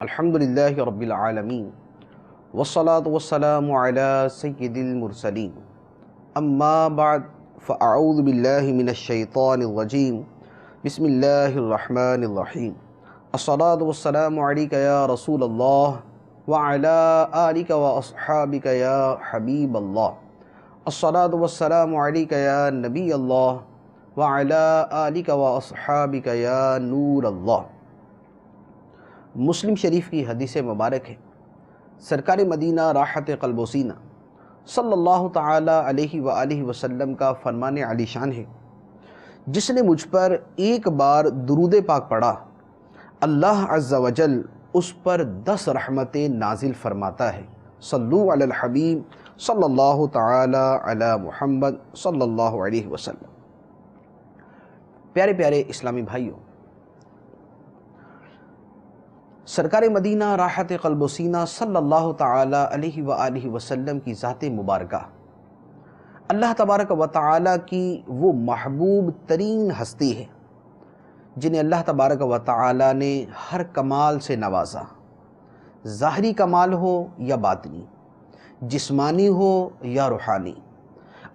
الحمدللہ رب العالمین والصلاة والسلام علی سید المرسلین اما بعد فاعوذ باللہ من الشیطان الرجیم بسم اللہ الرحمن الرحیم الصلاة والسلام علیک یا رسول اللہ وعلی آلک واصحابک یا حبیب اللہ الصلاة والسلام علیک یا نبی اللہ وعلی آلک واصحابک یا نور اللہ۔ مسلم شریف کی حدیث مبارک ہے، سرکار مدینہ راحت قلب و سینہ صلی اللہ تعالی علیہ وآلہ وسلم کا فرمان علی شان ہے، جس نے مجھ پر ایک بار درود پاک پڑھا، اللہ عز و جل اس پر 10 رحمتیں نازل فرماتا ہے۔ صلو علی الحبیب صلی اللہ تعالی علی محمد صلی اللہ علیہ وسلم۔ پیارے پیارے اسلامی بھائیوں، سرکار مدینہ راحت قلب و سینہ صلی اللہ تعالی علیہ وآلہ وسلم کی ذات مبارکہ اللہ تبارک و تعالی کی وہ محبوب ترین ہستی ہے جنہیں اللہ تبارک و تعالی نے ہر کمال سے نوازا، ظاہری کمال ہو یا باطنی، جسمانی ہو یا روحانی۔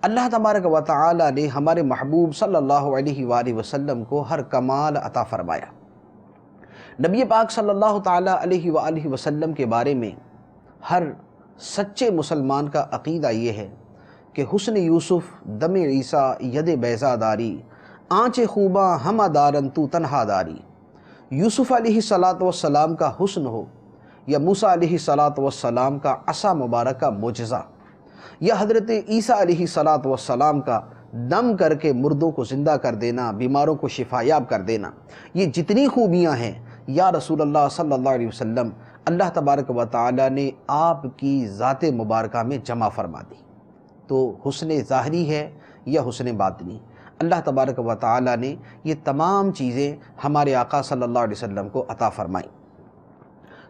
اللہ تبارک و تعالی نے ہمارے محبوب صلی اللہ علیہ وآلہ وسلم کو ہر کمال عطا فرمایا۔ نبی پاک صلی اللہ تعالی علیہ وآلہ وسلم کے بارے میں ہر سچے مسلمان کا عقیدہ یہ ہے کہ حسن یوسف دم عیسیٰ ید بیضا داری، آنچ خوباں ہمہ دارن تو تنہا داری۔ یوسف علیہ السلام کا حسن ہو یا موسیٰ علیہ السلام کا عصا مبارک کا معجزہ، یا حضرت عیسیٰ علیہ السلام کا دم کر کے مردوں کو زندہ کر دینا، بیماروں کو شفا یاب کر دینا، یہ جتنی خوبیاں ہیں یا رسول اللہ صلی اللہ علیہ وسلم اللہ تبارک و تعالی نے آپ کی ذات مبارکہ میں جمع فرما دی۔ تو حسن ظاہری ہے یا حسن باطنی، اللہ تبارک و تعالی نے یہ تمام چیزیں ہمارے آقا صلی اللہ علیہ وسلم کو عطا فرمائیں۔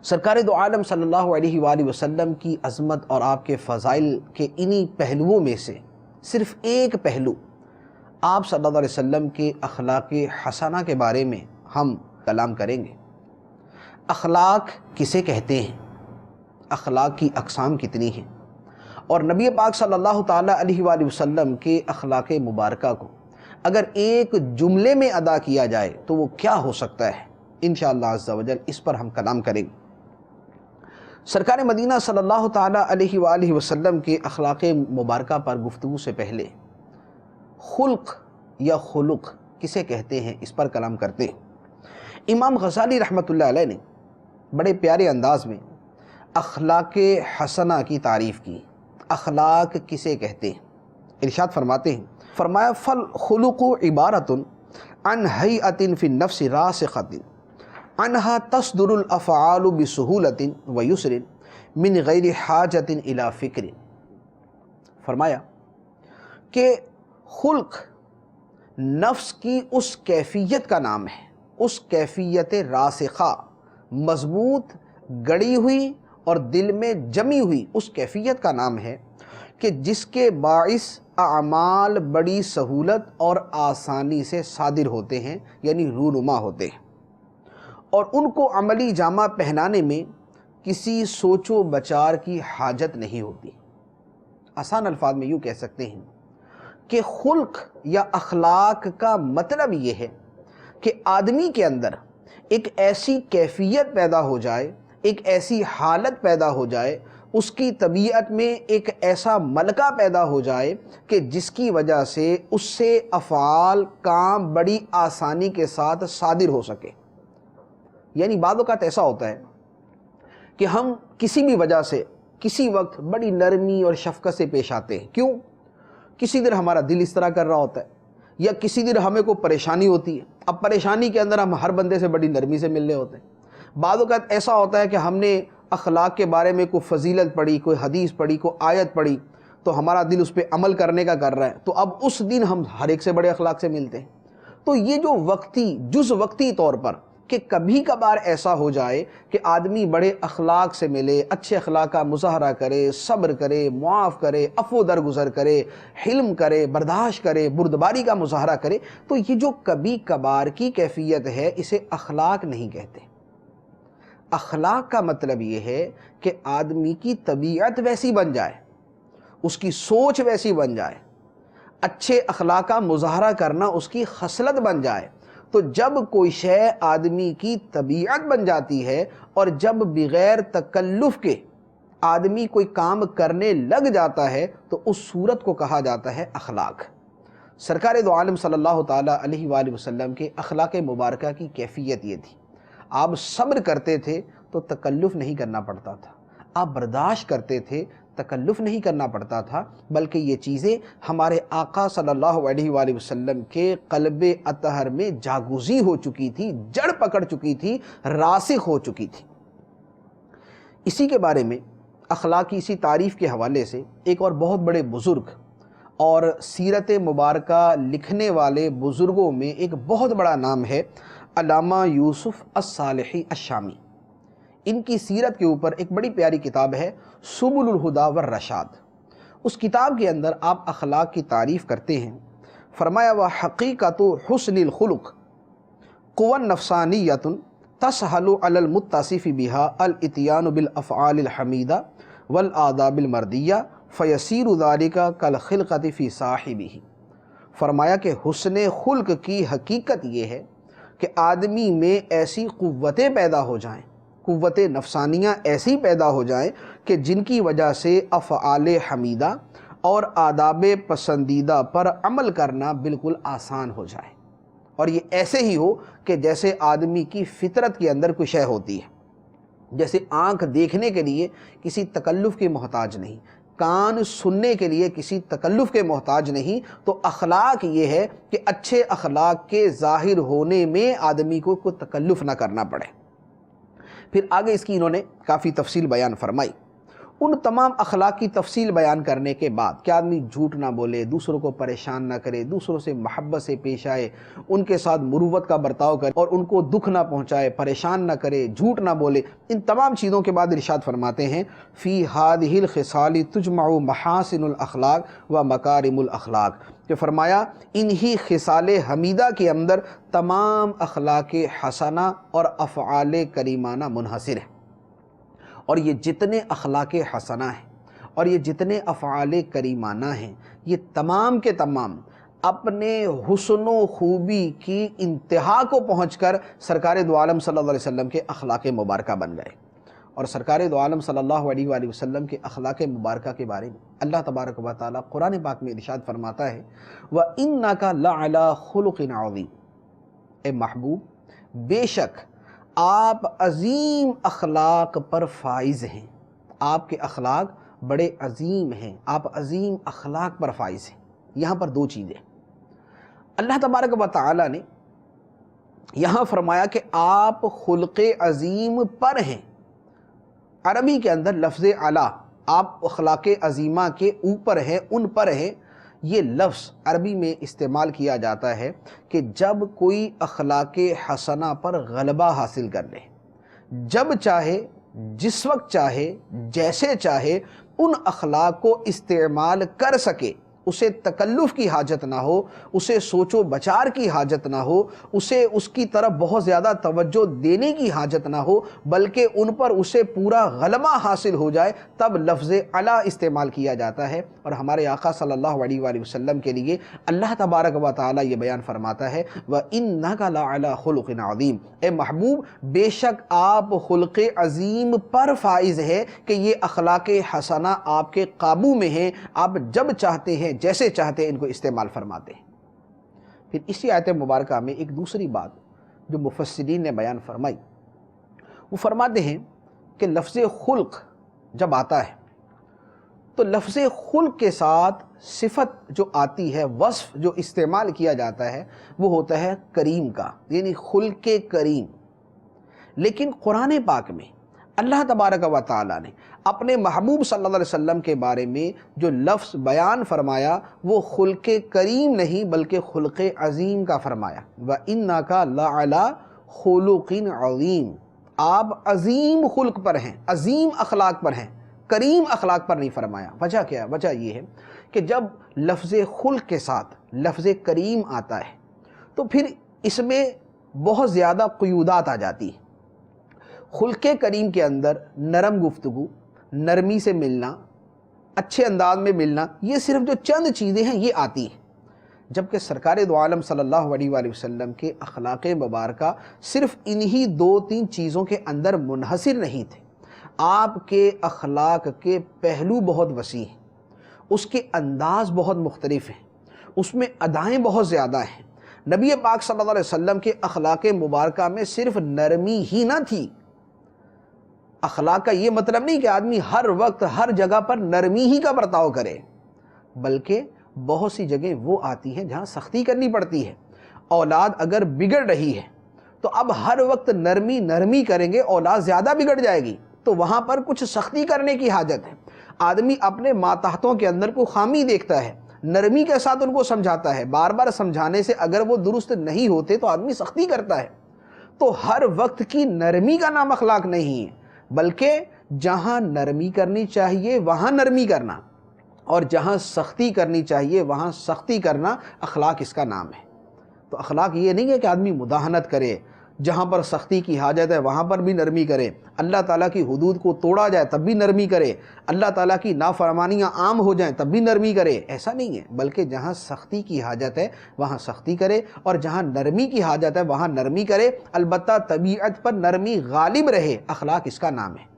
سرکار دو عالم صلی اللہ علیہ وآلہ وسلم کی عظمت اور آپ کے فضائل کے انہی پہلوؤں میں سے صرف ایک پہلو آپ صلی اللہ علیہ وسلم کے اخلاق حسنہ کے بارے میں ہم کلام کریں گے۔ اخلاق کسے کہتے ہیں، اخلاق کی اقسام کتنی ہیں، اور نبی پاک صلی اللہ تعالی علیہ وآلہ وسلم کے اخلاق مبارکہ کو اگر ایک جملے میں ادا کیا جائے تو وہ کیا ہو سکتا ہے، انشاءاللہ عز و جل اس پر ہم کلام کریں گے۔ سرکار مدینہ صلی اللہ تعالی علیہ وآلہ وسلم کے اخلاق مبارکہ پر گفتگو سے پہلے خلق یا خلق کسے کہتے ہیں اس پر کلام کرتے ہیں۔ امام غزالی رحمۃ اللہ علیہ نے بڑے پیارے انداز میں اخلاق حسنہ کی تعریف کی۔ اخلاق کسے کہتے ہیں، ارشاد فرماتے ہیں، فرمایا فالخلق عبارت عن ہیئۃ فی النفس راسخۃ عنہا تصدر الافعال بسہولۃ ویسر من غیر حاجۃ الی فکر۔ فرمایا کہ خلق نفس کی اس کیفیت کا نام ہے، اس کیفیت راسخہ، مضبوط گڑی ہوئی اور دل میں جمی ہوئی اس کیفیت کا نام ہے کہ جس کے باعث اعمال بڑی سہولت اور آسانی سے صادر ہوتے ہیں، یعنی رونما ہوتے ہیں، اور ان کو عملی جامہ پہنانے میں کسی سوچ و بچار کی حاجت نہیں ہوتی۔ آسان الفاظ میں یوں کہہ سکتے ہیں کہ خلق یا اخلاق کا مطلب یہ ہے کہ آدمی کے اندر ایک ایسی کیفیت پیدا ہو جائے، ایک ایسی حالت پیدا ہو جائے، اس کی طبیعت میں ایک ایسا ملکہ پیدا ہو جائے کہ جس کی وجہ سے اس سے افعال، کام بڑی آسانی کے ساتھ صادر ہو سکے۔ یعنی بعض اوقات ایسا ہوتا ہے کہ ہم کسی بھی وجہ سے کسی وقت بڑی نرمی اور شفقت سے پیش آتے ہیں، کیوں؟ کسی دن ہمارا دل اس طرح کر رہا ہوتا ہے، یا کسی دن ہمیں کوئی پریشانی ہوتی ہے، اب پریشانی کے اندر ہم ہر بندے سے بڑی نرمی سے ملنے ہوتے ہیں۔ بعض اوقات ایسا ہوتا ہے کہ ہم نے اخلاق کے بارے میں کوئی فضیلت پڑھی، کوئی حدیث پڑھی، کوئی آیت پڑھی، تو ہمارا دل اس پہ عمل کرنے کا کر رہا ہے، تو اب اس دن ہم ہر ایک سے بڑے اخلاق سے ملتے ہیں۔ تو یہ جو وقتی طور پر کہ کبھی کبھار ایسا ہو جائے کہ آدمی بڑے اخلاق سے ملے، اچھے اخلاق کا مظاہرہ کرے، صبر کرے، معاف کرے، عفو درگزر کرے، حلم کرے، برداشت کرے، بردباری کا مظاہرہ کرے، تو یہ جو کبھی کبھار کی کیفیت ہے اسے اخلاق نہیں کہتے۔ اخلاق کا مطلب یہ ہے کہ آدمی کی طبیعت ویسی بن جائے، اس کی سوچ ویسی بن جائے، اچھے اخلاق کا مظاہرہ کرنا اس کی خصلت بن جائے۔ تو جب کوئی شے آدمی کی طبیعت بن جاتی ہے اور جب بغیر تکلف کے آدمی کوئی کام کرنے لگ جاتا ہے تو اس صورت کو کہا جاتا ہے اخلاق۔ سرکار دو عالم صلی اللہ تعالیٰ علیہ وآلہ وسلم کے اخلاق مبارکہ کی کیفیت یہ تھی، آپ صبر کرتے تھے تو تکلف نہیں کرنا پڑتا تھا، آپ برداشت کرتے تھے تکلف نہیں کرنا پڑتا تھا، بلکہ یہ چیزیں ہمارے آقا صلی اللہ علیہ وآلہ وسلم کے قلب اطہر میں جاگزی ہو چکی تھی، جڑ پکڑ چکی تھی، راسخ ہو چکی تھی۔ اسی کے بارے میں اخلاق کی اسی تعریف کے حوالے سے ایک اور بہت بڑے بزرگ اور سیرت مبارکہ لکھنے والے بزرگوں میں ایک بہت بڑا نام ہے علامہ یوسف الصالحی الشامی۔ ان کی سیرت کے اوپر ایک بڑی پیاری کتاب ہے سبل الہدی والرشاد۔ اس کتاب کے اندر آپ اخلاق کی تعریف کرتے ہیں، فرمایا وحقیقت حسن الخلق قوى نفسانیۃ تسہل علی المتصف بها الاتیان بالافعال الحمیدہ والآداب المردیہ فیسیر ذلک کالخلقۃ فی صاحبہ۔ فرمایا کہ حسن خلق کی حقیقت یہ ہے کہ آدمی میں ایسی قوتیں پیدا ہو جائیں، قوت نفسانیہ ایسی پیدا ہو جائیں کہ جن کی وجہ سے افعال حمیدہ اور آداب پسندیدہ پر عمل کرنا بالکل آسان ہو جائے، اور یہ ایسے ہی ہو کہ جیسے آدمی کی فطرت کے اندر کوئی شے ہوتی ہے، جیسے آنکھ دیکھنے کے لیے کسی تکلف کے محتاج نہیں، کان سننے کے لیے کسی تکلف کے محتاج نہیں، تو اخلاق یہ ہے کہ اچھے اخلاق کے ظاہر ہونے میں آدمی کو کوئی تکلف نہ کرنا پڑے۔ پھر آگے اس کی انہوں نے کافی تفصیل بیان فرمائی۔ ان تمام اخلاق کی تفصیل بیان کرنے کے بعد کہ آدمی جھوٹ نہ بولے، دوسروں کو پریشان نہ کرے، دوسروں سے محبت سے پیش آئے، ان کے ساتھ مروت کا برتاؤ کرے اور ان کو دکھ نہ پہنچائے، پریشان نہ کرے، جھوٹ نہ بولے، ان تمام چیزوں کے بعد ارشاد فرماتے ہیں فی ہذہ الخصال تجمع محاسن الاخلاق و مکارم الاخلاق، کہ فرمایا انہی خصال حمیدہ کے اندر تمام اخلاق حسنہ اور افعال کریمانہ منحصر ہیں، اور یہ جتنے اخلاق حسنہ ہیں اور یہ جتنے افعال کریمانہ ہیں یہ تمام کے تمام اپنے حسن و خوبی کی انتہا کو پہنچ کر سرکار دو عالم صلی اللہ علیہ وسلم کے اخلاق مبارکہ بن گئے۔ اور سرکار دو عالم صلی اللہ علیہ وآلہ وسلم کے اخلاق مبارکہ کے بارے میں اللہ تبارک و تعالیٰ قرآن پاک میں ارشاد فرماتا ہے وَإِنَّكَ لَعَلَىٰ خُلُقٍ عَظِيمٍ، اے محبوب بے شک آپ عظیم اخلاق پر فائز ہیں، آپ کے اخلاق بڑے عظیم ہیں، آپ عظیم اخلاق پر فائز ہیں۔ یہاں پر دو چیزیں اللہ تبارک و تعالیٰ نے یہاں فرمایا کہ آپ خلق عظیم پر ہیں۔ عربی کے اندر لفظ اعلیٰ، آپ اخلاق عظیمہ کے اوپر ہیں، ان پر ہیں، یہ لفظ عربی میں استعمال کیا جاتا ہے کہ جب کوئی اخلاق حسنہ پر غلبہ حاصل کر لے، جب چاہے، جس وقت چاہے، جیسے چاہے ان اخلاق کو استعمال کر سکے، اسے تکلف کی حاجت نہ ہو، اسے سوچ و بچار کی حاجت نہ ہو، اسے اس کی طرف بہت زیادہ توجہ دینے کی حاجت نہ ہو، بلکہ ان پر اسے پورا غلبہ حاصل ہو جائے، تب لفظ اعلیٰ استعمال کیا جاتا ہے۔ اور ہمارے آقا صلی اللہ علیہ وآلہ وسلم کے لیے اللہ تبارک و تعالیٰ یہ بیان فرماتا ہے وَإِنَّكَ لَعَلَىٰ خُلُقٍ عَظِيمٍ، اے محبوب بے شک آپ خلق عظیم پر فائز ہے کہ یہ اخلاق حسنہ آپ کے قابو میں ہیں، آپ جب چاہتے ہیں، جیسے چاہتے ہیں ان کو استعمال فرماتے ہیں۔ پھر اسی آیت مبارکہ میں ایک دوسری بات جو مفسرین نے بیان فرمائی، وہ فرماتے ہیں کہ لفظ خلق جب آتا ہے تو لفظ خلق کے ساتھ صفت جو آتی ہے، وصف جو استعمال کیا جاتا ہے وہ ہوتا ہے کریم کا، یعنی خلق کریم۔ لیکن قرآن پاک میں اللہ تبارک و تعالیٰ نے اپنے محبوب صلی اللہ علیہ وسلم کے بارے میں جو لفظ بیان فرمایا وہ خلق کریم نہیں بلکہ خلق عظیم کا فرمایا وَإِنَّكَ لَعَلَىٰ خُلُقٍ عَظِيمٍ، آپ عظیم خلق پر ہیں، عظیم اخلاق پر ہیں، کریم اخلاق پر نہیں فرمایا۔ وجہ کیا ہے؟ وجہ یہ ہے کہ جب لفظ خلق کے ساتھ لفظ کریم آتا ہے تو پھر اس میں بہت زیادہ قیودات آ جاتی ہیں۔ خلق کریم کے اندر نرم گفتگو، نرمی سے ملنا، اچھے انداز میں ملنا، یہ صرف جو چند چیزیں ہیں یہ آتی ہیں، جبکہ سرکار دو عالم صلی اللہ علیہ وآلہ وسلم کے اخلاق مبارکہ صرف انہی 2-3 چیزوں کے اندر منحصر نہیں تھے۔ آپ کے اخلاق کے پہلو بہت وسیع ہیں، اس کے انداز بہت مختلف ہیں، اس میں ادائیں بہت زیادہ ہیں۔ نبی پاک صلی اللہ علیہ وسلم کے اخلاق مبارکہ میں صرف نرمی ہی نہ تھی۔ اخلاق کا یہ مطلب نہیں کہ آدمی ہر وقت ہر جگہ پر نرمی ہی کا برتاؤ کرے، بلکہ بہت سی جگہیں وہ آتی ہیں جہاں سختی کرنی پڑتی ہے۔ اولاد اگر بگڑ رہی ہے تو اب ہر وقت نرمی کریں گے، اولاد زیادہ بگڑ جائے گی، تو وہاں پر کچھ سختی کرنے کی حاجت ہے۔ آدمی اپنے ماتحتوں کے اندر کو خامی دیکھتا ہے، نرمی کے ساتھ ان کو سمجھاتا ہے، بار بار سمجھانے سے اگر وہ درست نہیں ہوتے تو آدمی سختی کرتا ہے۔ تو ہر وقت کی نرمی کا نام اخلاق نہیں ہے، بلکہ جہاں نرمی کرنی چاہیے وہاں نرمی کرنا، اور جہاں سختی کرنی چاہیے وہاں سختی کرنا، اخلاق اس کا نام ہے۔ تو اخلاق یہ نہیں ہے کہ آدمی مداہنت کرے، جہاں پر سختی کی حاجت ہے وہاں پر بھی نرمی کرے، اللہ تعالیٰ کی حدود کو توڑا جائے تب بھی نرمی کرے، اللہ تعالیٰ کی نافرمانیاں عام ہو جائیں تب بھی نرمی کرے، ایسا نہیں ہے، بلکہ جہاں سختی کی حاجت ہے وہاں سختی کرے، اور جہاں نرمی کی حاجت ہے وہاں نرمی کرے، البتہ طبیعت پر نرمی غالب رہے، اخلاق اس کا نام ہے۔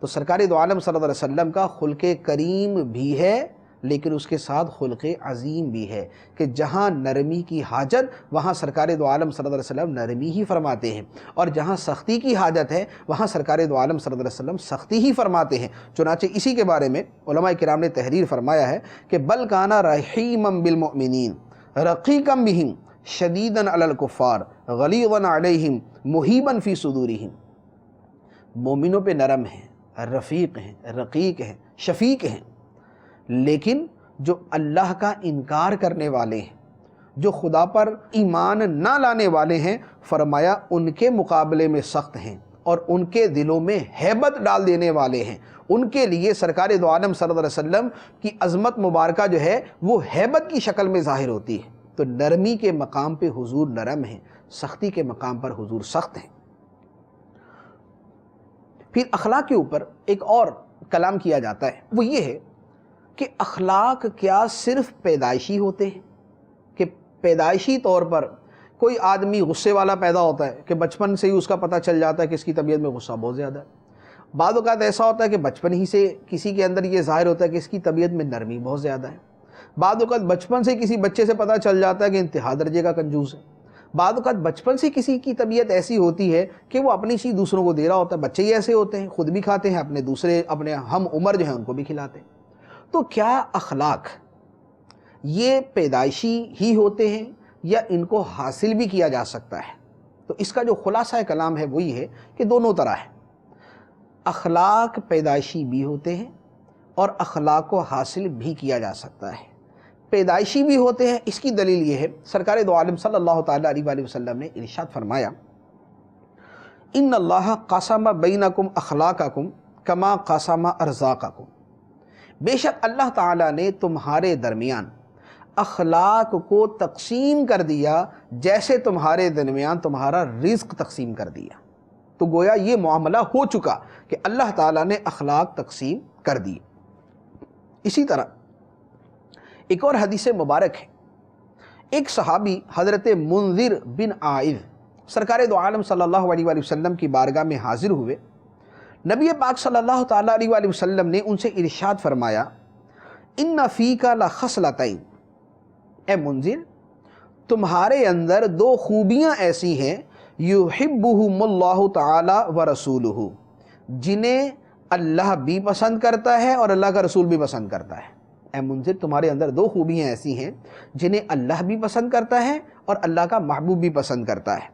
تو سرکار دو عالم صلی اللہ علیہ وسلم کا خلق کریم بھی ہے، لیکن اس کے ساتھ خلق عظیم بھی ہے، کہ جہاں نرمی کی حاجت وہاں سرکار دو عالم صلی اللہ علیہ وسلم نرمی ہی فرماتے ہیں، اور جہاں سختی کی حاجت ہے وہاں سرکار دو عالم صلی اللہ علیہ وسلم سختی ہی فرماتے ہیں۔ چنانچہ اسی کے بارے میں علماء کرام نے تحریر فرمایا ہے کہ بل کان رحیما بالمؤمنین رقیقا بہم شدیدا علی الکفار غلیظا علیہم مہیبا فی صدورہم۔ مومنوں پہ نرم ہیں، رفیق ہیں، رقیق ہیں، شفیق ہیں، لیکن جو اللہ کا انکار کرنے والے ہیں، جو خدا پر ایمان نہ لانے والے ہیں، فرمایا ان کے مقابلے میں سخت ہیں اور ان کے دلوں میں ہیبت ڈال دینے والے ہیں۔ ان کے لیے سرکار دو عالم صلی اللہ علیہ وسلم کی عظمت مبارکہ جو ہے وہ ہیبت کی شکل میں ظاہر ہوتی ہے۔ تو نرمی کے مقام پہ حضور نرم ہیں، سختی کے مقام پر حضور سخت ہیں۔ پھر اخلاق کے اوپر ایک اور کلام کیا جاتا ہے، وہ یہ ہے کہ اخلاق کیا صرف پیدائشی ہوتے ہیں، کہ پیدائشی طور پر کوئی آدمی غصے والا پیدا ہوتا ہے کہ بچپن سے ہی اس کا پتہ چل جاتا ہے کہ اس کی طبیعت میں غصہ بہت زیادہ ہے۔ بعض اوقات ایسا ہوتا ہے کہ بچپن ہی سے کسی کے اندر یہ ظاہر ہوتا ہے کہ اس کی طبیعت میں نرمی بہت زیادہ ہے۔ بعض اوقات بچپن سے کسی بچے سے پتہ چل جاتا ہے کہ انتہا درجے کا کنجوس ہے۔ بعض اوقات بچپن سے کسی کی طبیعت ایسی ہوتی ہے کہ وہ اپنی چیز دوسروں کو دے رہا ہوتا ہے۔ بچے ہی ایسے ہوتے ہیں، خود بھی کھاتے ہیں، اپنے ہم عمر جو ہیں ان کو بھی کھلاتے ہیں۔ تو کیا اخلاق یہ پیدائشی ہی ہوتے ہیں یا ان کو حاصل بھی کیا جا سکتا ہے؟ تو اس کا جو خلاصہ کلام ہے وہی ہے کہ دونوں طرح ہے۔ اخلاق پیدائشی بھی ہوتے ہیں اور اخلاق کو حاصل بھی کیا جا سکتا ہے۔ پیدائشی بھی ہوتے ہیں، اس کی دلیل یہ ہے، سرکار دو عالم صلی اللہ تعالیٰ علیہ وآلہ وسلم نے ارشاد فرمایا، ان اللہ قسم بینکم اخلاقکم کما قسم ارزاقکم۔ بے شک اللہ تعالیٰ نے تمہارے درمیان اخلاق کو تقسیم کر دیا جیسے تمہارے درمیان تمہارا رزق تقسیم کر دیا۔ تو گویا یہ معاملہ ہو چکا کہ اللہ تعالیٰ نے اخلاق تقسیم کر دی۔ اسی طرح ایک اور حدیث مبارک ہے، ایک صحابی حضرت منذر بن عائذ سرکار دو عالم صلی اللہ علیہ وآلہ وسلم کی بارگاہ میں حاضر ہوئے۔ نبی پاک صلی اللہ تعالیٰ علیہ وآلہ وسلم نے ان سے ارشاد فرمایا، ان فیک لخصلتین، اے منذر تمہارے اندر 2 خوبیاں ایسی ہیں، یحبہم اللہ تعالی ورسولہ، جنہیں اللہ بھی پسند کرتا ہے اور اللہ کا رسول بھی پسند کرتا ہے۔ اے منذر تمہارے اندر 2 خوبیاں ایسی ہیں جنہیں اللہ بھی پسند کرتا ہے اور اللہ کا محبوب بھی پسند کرتا ہے۔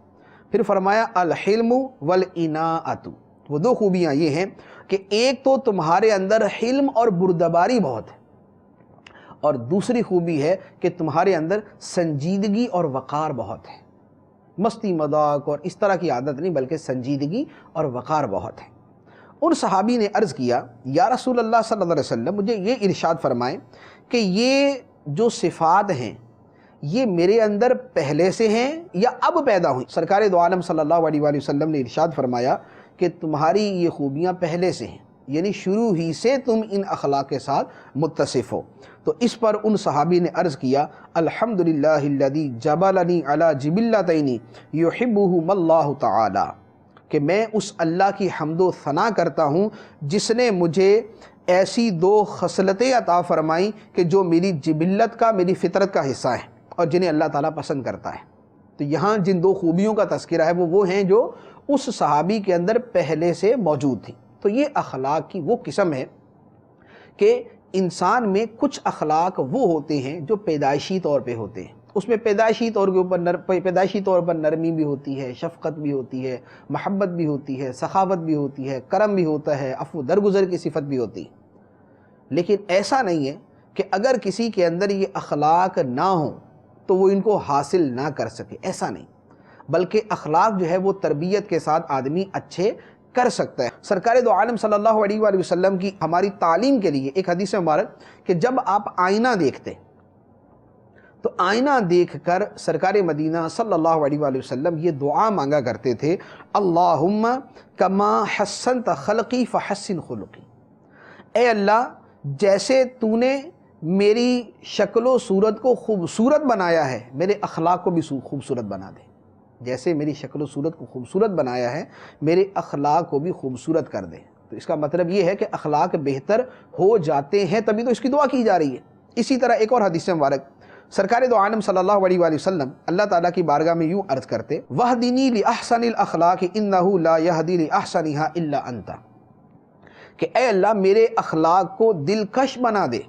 پھر فرمایا الحلم والاناۃ، وہ 2 خوبیاں یہ ہیں کہ ایک تو تمہارے اندر حلم اور بردباری بہت ہے، اور دوسری خوبی ہے کہ تمہارے اندر سنجیدگی اور وقار بہت ہے۔ مستی مذاق اور اس طرح کی عادت نہیں، بلکہ سنجیدگی اور وقار بہت ہے۔ ان صحابی نے عرض کیا، یا رسول اللہ صلی اللہ علیہ وسلم مجھے یہ ارشاد فرمائیں کہ یہ جو صفات ہیں یہ میرے اندر پہلے سے ہیں یا اب پیدا ہوئی؟ سرکار دو عالم صلی اللہ علیہ وآلہ وسلم نے ارشاد فرمایا کہ تمہاری یہ خوبیاں پہلے سے ہیں، یعنی شروع ہی سے تم ان اخلاق کے ساتھ متصف ہو۔ تو اس پر ان صحابی نے عرض کیا الحمدللہ الذی جبلنی علی جبلتین یحبہم اللہ تعالی، کہ میں اس اللہ کی حمد و ثنا کرتا ہوں جس نے مجھے ایسی دو خصلتیں عطا فرمائیں کہ جو میری جبلت کا، میری فطرت کا حصہ ہیں اور جنہیں اللہ تعالیٰ پسند کرتا ہے۔ تو یہاں جن دو خوبیوں کا تذکرہ ہے وہ ہیں جو اس صحابی کے اندر پہلے سے موجود تھیں۔ تو یہ اخلاق کی وہ قسم ہے کہ انسان میں کچھ اخلاق وہ ہوتے ہیں جو پیدائشی طور پہ ہوتے ہیں، اس میں پیدائشی طور پر نرمی بھی ہوتی ہے، شفقت بھی ہوتی ہے، محبت بھی ہوتی ہے، سخاوت بھی ہوتی ہے، کرم بھی ہوتا ہے، عفو درگزر کی صفت بھی ہوتی ہے۔ لیکن ایسا نہیں ہے کہ اگر کسی کے اندر یہ اخلاق نہ ہوں تو وہ ان کو حاصل نہ کر سکے، ایسا نہیں، بلکہ اخلاق جو ہے وہ تربیت کے ساتھ آدمی اچھے کر سکتا ہے۔ سرکار دو عالم صلی اللہ علیہ وآلہ وسلم کی ہماری تعلیم کے لیے ایک حدیث مبارک کہ جب آپ آئینہ دیکھتے تو آئینہ دیکھ کر سرکار مدینہ صلی اللہ علیہ وآلہ وسلم یہ دعا مانگا کرتے تھے اللہم کما حسنت خلقی فحسن خلقی، اے اللہ جیسے تو نے میری شکل و صورت کو خوبصورت بنایا ہے میرے اخلاق کو بھی خوبصورت بنا دے، جیسے میری شکل و صورت کو خوبصورت بنایا ہے میرے اخلاق کو بھی خوبصورت کر دے۔ تو اس کا مطلب یہ ہے کہ اخلاق بہتر ہو جاتے ہیں تبھی تو اس کی دعا کی جا رہی ہے۔ اسی طرح ایک اور حدیث مبارک سرکار دو عالم صلی اللہ علیہ وآلہ وسلم اللہ تعالیٰ کی بارگاہ میں یوں عرض کرتے وَهْدِنِي لِأَحْسَنِ الْأَخْلَاقِ إِنَّهُ لَا يَهْدِي لِأَحْسَنِهَا إِلَّا أَنْتَ، کہ اے اللہ میرے اخلاق کو دلکش بنا دے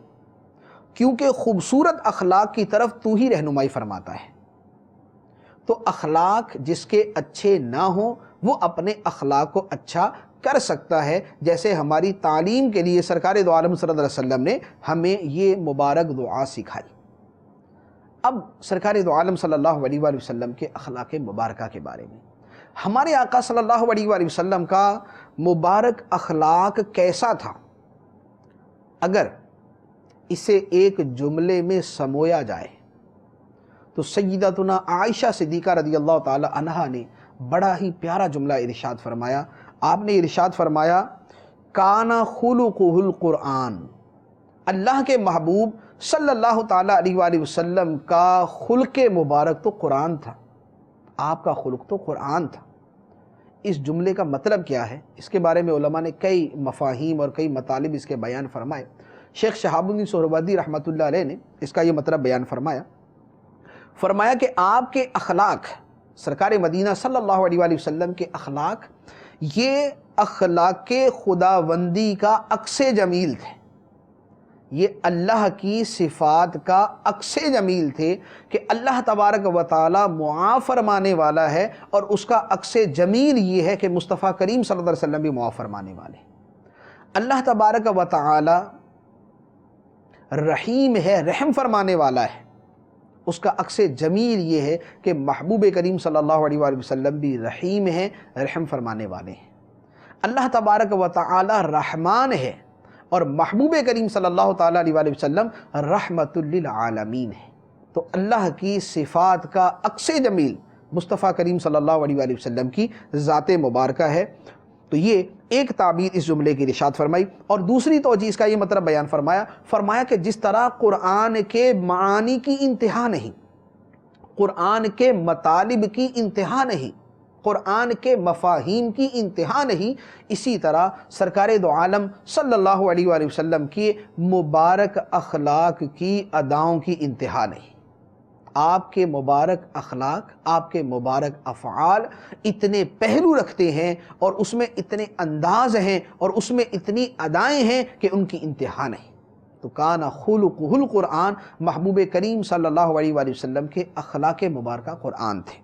کیونکہ خوبصورت اخلاق کی طرف تو ہی رہنمائی فرماتا ہے۔ تو اخلاق جس کے اچھے نہ ہوں وہ اپنے اخلاق کو اچھا کر سکتا ہے، جیسے ہماری تعلیم کے لیے سرکار دو عالم صلی اللہ علیہ وسلم نے ہمیں یہ مبارک دعا سکھائی۔ اب سرکار دو عالم صلی اللہ علیہ وآلہ وسلم کے اخلاق مبارکہ کے بارے میں، ہمارے آقا صلی اللہ علیہ وآلہ وسلم کا مبارک اخلاق کیسا تھا؟ اگر اسے ایک جملے میں سمویا جائے تو سیدتنا عائشہ صدیقہ رضی اللہ تعالی عنہا نے بڑا ہی پیارا جملہ ارشاد فرمایا۔ آپ نے ارشاد فرمایا کان خلقہ القرآن، اللہ کے محبوب صلی اللہ تعالی علیہ وآلہ وسلم کا خلق مبارک تو قرآن تھا، آپ کا خلق تو قرآن تھا۔ اس جملے کا مطلب کیا ہے؟ اس کے بارے میں علماء نے کئی مفاہیم اور کئی مطالب اس کے بیان فرمائے۔ شیخ شہاب الدین سہروردی رحمۃ اللہ علیہ نے اس کا یہ مطلب بیان فرمایا کہ آپ کے اخلاق، سرکار مدینہ صلی اللہ علیہ وآلہ وسلم کے اخلاق، یہ اخلاق خداوندی کا عکس جمیل تھے، یہ اللہ کی صفات کا عکس جمیل تھے کہ اللہ تبارک و تعالی معاف فرمانے والا ہے، اور اس کا عکس جمیل یہ ہے کہ مصطفیٰ کریم صلی اللہ علیہ وسلم بھی معاف فرمانے والے ہیں۔ اللہ تبارک و تعالی رحیم ہے، رحم فرمانے والا ہے، اس کا عکس جمیل یہ ہے کہ محبوب کریم صلی اللہ علیہ وآلہ وسلم بھی رحیم ہیں، رحم فرمانے والے ہیں۔ اللہ تبارک و تعالی رحمان ہے اور محبوب کریم صلی اللہ تعالی علیہ وآلہ وسلم رحمت للعالمین ہے۔ تو اللہ کی صفات کا عکس جمیل مصطفیٰ کریم صلی اللہ علیہ وآلہ وسلم کی ذات مبارکہ ہے۔ تو یہ ایک تعبیر اس جملے کی ارشاد فرمائی، اور دوسری توجہ اس کا یہ مطلب بیان فرمایا کہ جس طرح قرآن کے معانی کی انتہا نہیں، قرآن کے مطالب کی انتہا نہیں، قرآن کے مفاہیم کی انتہا نہیں، اسی طرح سرکار دو عالم صلی اللہ علیہ وآلہ وسلم کی مبارک اخلاق کی اداؤں کی انتہا نہیں۔ آپ کے مبارک اخلاق، آپ کے مبارک افعال اتنے پہلو رکھتے ہیں اور اس میں اتنے انداز ہیں اور اس میں اتنی ادائیں ہیں کہ ان کی انتہا نہیں۔ تو کان خلقہ القرآن، محبوب کریم صلی اللہ علیہ وآلہ وسلم کے اخلاق مبارکہ قرآن تھے۔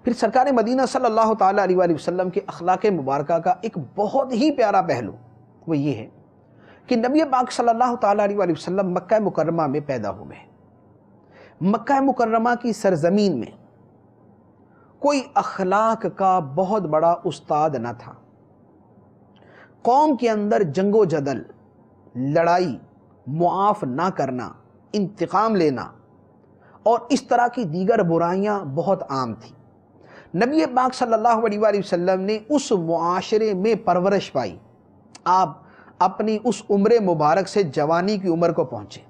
پھر سرکار مدینہ صلی اللہ تعالی علیہ وآلہ وسلم کے اخلاق مبارکہ کا ایک بہت ہی پیارا پہلو وہ یہ ہے کہ نبی پاک صلی اللہ تعالی علیہ وآلہ وسلم مکہ مکرمہ میں پیدا ہوئے۔ مکہ مکرمہ کی سرزمین میں کوئی اخلاق کا بہت بڑا استاد نہ تھا۔ قوم کے اندر جنگ و جدل، لڑائی، معاف نہ کرنا، انتقام لینا اور اس طرح کی دیگر برائیاں بہت عام تھیں۔ نبی پاک صلی اللہ علیہ وآلہ وسلم نے اس معاشرے میں پرورش پائی، آپ اپنی اس عمر مبارک سے جوانی کی عمر کو پہنچے،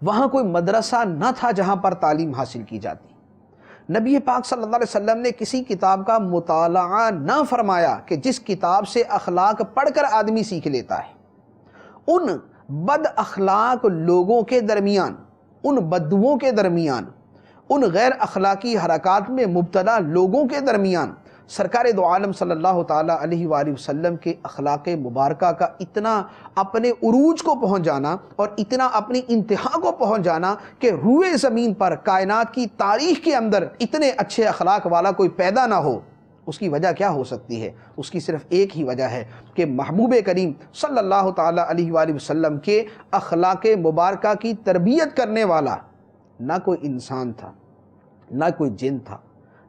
وہاں کوئی مدرسہ نہ تھا جہاں پر تعلیم حاصل کی جاتی، نبی پاک صلی اللہ علیہ وسلم نے کسی کتاب کا مطالعہ نہ فرمایا کہ جس کتاب سے اخلاق پڑھ کر آدمی سیکھ لیتا ہے۔ ان بد اخلاق لوگوں کے درمیان، ان بدوؤں کے درمیان، ان غیر اخلاقی حرکات میں مبتلا لوگوں کے درمیان سرکار دو عالم صلی اللہ تعالیٰ علیہ وآلہ وسلم کے اخلاق مبارکہ کا اتنا اپنے عروج کو پہنچ جانا اور اتنا اپنی انتہا کو پہنچ جانا کہ روئے زمین پر کائنات کی تاریخ کے اندر اتنے اچھے اخلاق والا کوئی پیدا نہ ہو، اس کی وجہ کیا ہو سکتی ہے؟ اس کی صرف ایک ہی وجہ ہے کہ محبوب کریم صلی اللہ تعالیٰ علیہ وآلہ وسلم کے اخلاق مبارکہ کی تربیت کرنے والا نہ کوئی انسان تھا، نہ کوئی جن تھا،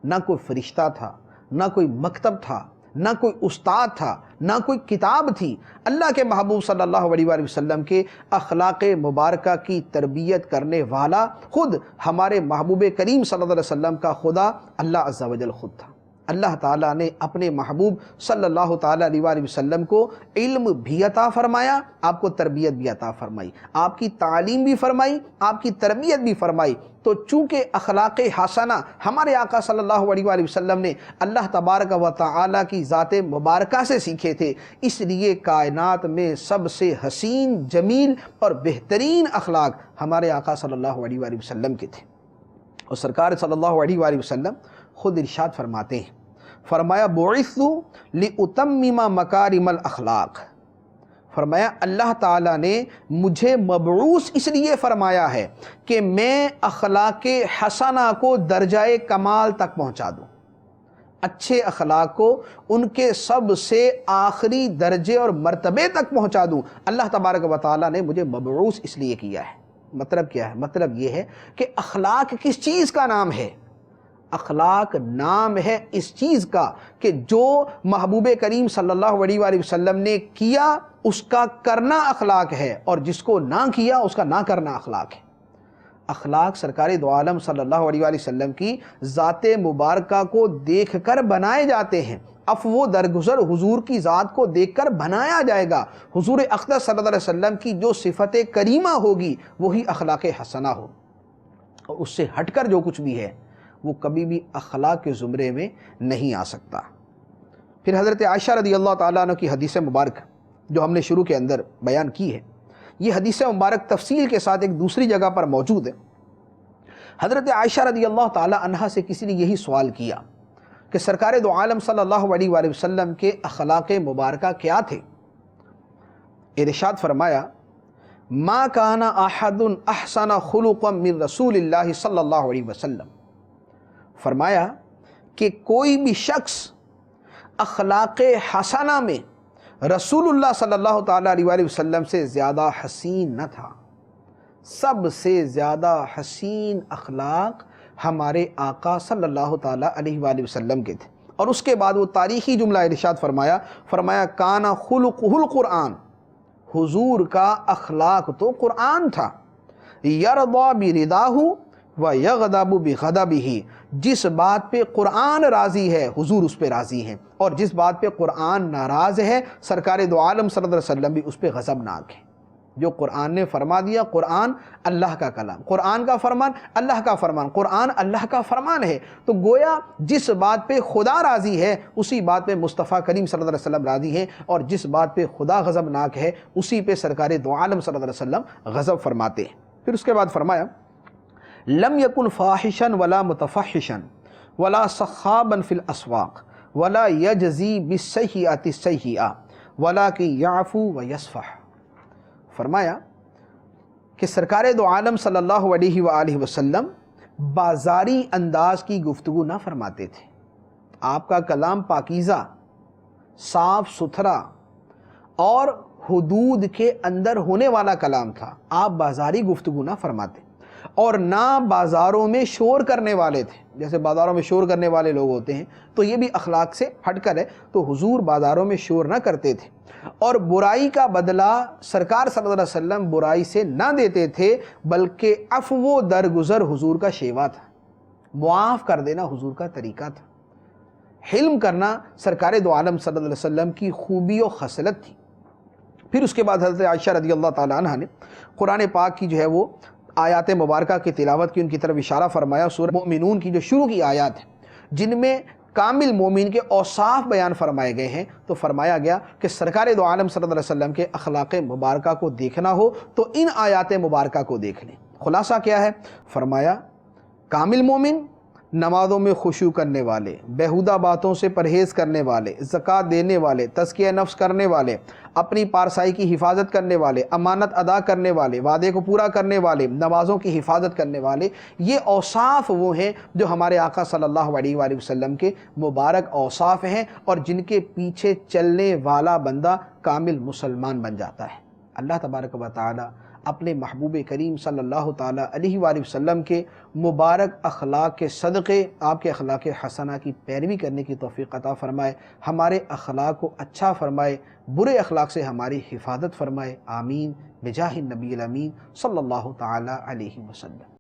نہ کوئی فرشتہ تھا، نہ کوئی مکتب تھا، نہ کوئی استاد تھا، نہ کوئی کتاب تھی۔ اللہ کے محبوب صلی اللہ علیہ وآلہ وسلم کے اخلاق مبارکہ کی تربیت کرنے والا خود ہمارے محبوب کریم صلی اللہ علیہ وسلم کا خدا اللہ عز و جل خود تھا۔ اللہ تعالیٰ نے اپنے محبوب صلی اللہ تعالیٰ علیہ وآلہ وسلم کو علم بھی عطا فرمایا، آپ کو تربیت بھی عطا فرمائی، آپ کی تعلیم بھی فرمائی، آپ کی تربیت بھی فرمائی۔ تو چونکہ اخلاق حسنہ ہمارے آقا صلی اللہ علیہ وآلہ وسلم نے اللہ تبارک و تعالیٰ کی ذات مبارکہ سے سیکھے تھے، اس لیے کائنات میں سب سے حسین، جمیل اور بہترین اخلاق ہمارے آقا صلی اللہ علیہ وآلہ وسلم کے تھے۔ اور سرکار صلی اللہ علیہ وآلہ وسلم خود ارشاد فرماتے ہیں، فرمایا بعثت لأتمم مکارم الاخلاق، فرمایا اللہ تعالیٰ نے مجھے مبعوث اس لیے فرمایا ہے کہ میں اخلاق حسنہ کو درجہ کمال تک پہنچا دوں، اچھے اخلاق کو ان کے سب سے آخری درجے اور مرتبے تک پہنچا دوں۔ اللہ تبارک و تعالیٰ نے مجھے مبعوث اس لیے کیا ہے۔ مطلب کیا ہے؟ مطلب یہ ہے کہ اخلاق کس چیز کا نام ہے؟ اخلاق نام ہے اس چیز کا کہ جو محبوب کریم صلی اللہ علیہ وآلہ وسلم نے کیا اس کا کرنا اخلاق ہے، اور جس کو نہ کیا اس کا نہ کرنا اخلاق ہے۔ اخلاق سرکار دو عالم صلی اللہ علیہ وآلہ وسلم کی ذات مبارکہ کو دیکھ کر بنائے جاتے ہیں۔ عفو و درگزر حضور کی ذات کو دیکھ کر بنایا جائے گا۔ حضور اقدس صلی اللہ علیہ وسلم کی جو صفت کریمہ ہوگی وہی اخلاق حسنہ ہو، اور اس سے ہٹ کر جو کچھ بھی ہے وہ کبھی بھی اخلاق کے زمرے میں نہیں آ سکتا۔ پھر حضرت عائشہ رضی اللہ تعالیٰ عنہ کی حدیث مبارک جو ہم نے شروع کے اندر بیان کی ہے، یہ حدیث مبارک تفصیل کے ساتھ ایک دوسری جگہ پر موجود ہے۔ حضرت عائشہ رضی اللہ تعالیٰ عنہ سے کسی نے یہی سوال کیا کہ سرکار دو عالم صلی اللہ علیہ وآلہ وسلم کے اخلاق مبارکہ کیا تھے؟ ارشاد فرمایا، ما کان احد احسن خلقا من رسول اللہ صلی اللہ علیہ وسلم، فرمایا کہ کوئی بھی شخص اخلاق حسنہ میں رسول اللہ صلی اللہ تعالیٰ علیہ وآلہ وسلم سے زیادہ حسین نہ تھا۔ سب سے زیادہ حسین اخلاق ہمارے آقا صلی اللہ تعالیٰ علیہ وآلہ وسلم کے تھے۔ اور اس کے بعد وہ تاریخی جملہ ارشاد فرمایا کان خلقہ القرآن، حضور کا اخلاق تو قرآن تھا، یرضی برداہ وَيَغْضَبُ بِغَضَبِهِ، جس بات پہ قرآن راضی ہے حضور اس پہ راضی ہیں، اور جس بات پہ قرآن ناراض ہے سرکار دو عالم صلی اللہ علیہ وسلم بھی اس پہ غضبناک ہے۔ جو قرآن نے فرما دیا، قرآن اللہ کا کلام، قرآن کا فرمان اللہ کا فرمان، قرآن اللہ کا فرمان ہے، تو گویا جس بات پہ خدا راضی ہے اسی بات پہ مصطفیٰ کریم صلی اللہ علیہ وسلم راضی ہیں، اور جس بات پہ خدا غضبناک ہے اسی پہ سرکار دو عالم صلی اللہ علیہ وسلم غضب فرماتے ہیں۔ پھر اس کے بعد فرمایا لم یکن فاحشا ولا متفحشا ولا صخابا فی الاسواق ولا یجزی بالسیئۃ السیئۃ ولکن یعفو ویصفح، فرمایا کہ سرکار دو عالم صلی اللہ علیہ وآلہ وسلم بازاری انداز کی گفتگو نہ فرماتے تھے۔ آپ کا کلام پاکیزہ، صاف ستھرا اور حدود کے اندر ہونے والا کلام تھا۔ آپ بازاری گفتگو نہ فرماتے، اور نہ بازاروں میں شور کرنے والے تھے۔ جیسے بازاروں میں شور کرنے والے لوگ ہوتے ہیں تو یہ بھی اخلاق سے ہٹ کر ہے، تو حضور بازاروں میں شور نہ کرتے تھے، اور برائی کا بدلہ سرکار صلی اللہ علیہ وسلم برائی سے نہ دیتے تھے، بلکہ عفو و درگزر حضور کا شیوا تھا۔ معاف کر دینا حضور کا طریقہ تھا۔ حلم کرنا سرکار دو عالم صلی اللہ علیہ وسلم کی خوبی و خصلت تھی۔ پھر اس کے بعد حضرت عائشہ رضی اللہ تعالیٰ عنہ نے قرآن پاک کی جو ہے وہ آیات مبارکہ کی تلاوت کی، ان کی طرف اشارہ فرمایا۔ سورہ مومنون کی جو شروع کی آیات ہیں جن میں کامل مومن کے اوصاف بیان فرمائے گئے ہیں، تو فرمایا گیا کہ سرکار دو عالم صلی اللہ علیہ وسلم کے اخلاق مبارکہ کو دیکھنا ہو تو ان آیات مبارکہ کو دیکھ لیں۔ خلاصہ کیا ہے؟ فرمایا کامل مومن نمازوں میں خشوع کرنے والے، بیہودہ باتوں سے پرہیز کرنے والے، زکوٰۃ دینے والے، تزکیہ نفس کرنے والے، اپنی پارسائی کی حفاظت کرنے والے، امانت ادا کرنے والے، وعدے کو پورا کرنے والے، نمازوں کی حفاظت کرنے والے، یہ اوصاف وہ ہیں جو ہمارے آقا صلی اللہ علیہ وآلہ وسلم کے مبارک اوصاف ہیں، اور جن کے پیچھے چلنے والا بندہ کامل مسلمان بن جاتا ہے۔ اللہ تبارک و تعالی اپنے محبوب کریم صلی اللہ تعالیٰ علیہ وآلہ وسلم کے مبارک اخلاق کے صدقے آپ کے اخلاق حسنہ کی پیروی کرنے کی توفیق عطا فرمائے، ہمارے اخلاق کو اچھا فرمائے، برے اخلاق سے ہماری حفاظت فرمائے، آمین بجاہ النبی الامین صلی اللہ تعالیٰ علیہ وسلم۔